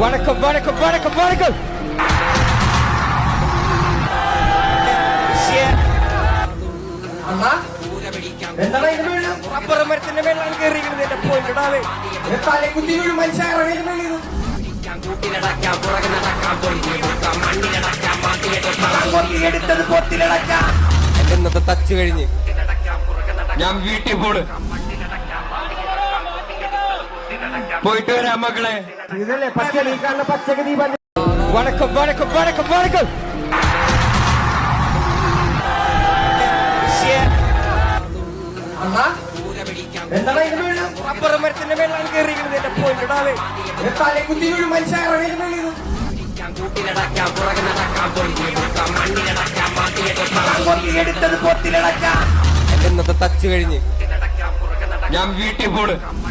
வணக்கம் வணக்கம் வணக்கம் வணக்கம். റബ്ബർ മരത്തിന്റെ മേലാണ് കയറിയിരിക്കുന്നത്. എന്റെ പോയിന്റിടാവേ കുത്തി വീഴും മനുഷ്യടുത്തത് പൊത്തിലടക്കാം. എന്നത്തെ തച്ച് കഴിഞ്ഞ് ഞാൻ വീട്ടിൽ പോണ്. പോയിട്ട് വരാം മക്കളെ. ഇതല്ലേ പച്ചടി കാണുന്ന പച്ചക്കറി. വണക്കം വണക്കം വണക്കം വണക്കം. റബ്ബർ മരത്തിന്റെ മേലാണ് കയറിയിരിക്കുന്നത്. എന്റെ പോയിന്റിടാവേ കുത്തി വീഴും മനുഷ്യടുത്തത് പൊത്തിലടക്കാം. എന്നത്തെ തച്ച് കഴിഞ്ഞ് ഞാൻ വീട്ടിൽ പോണ്.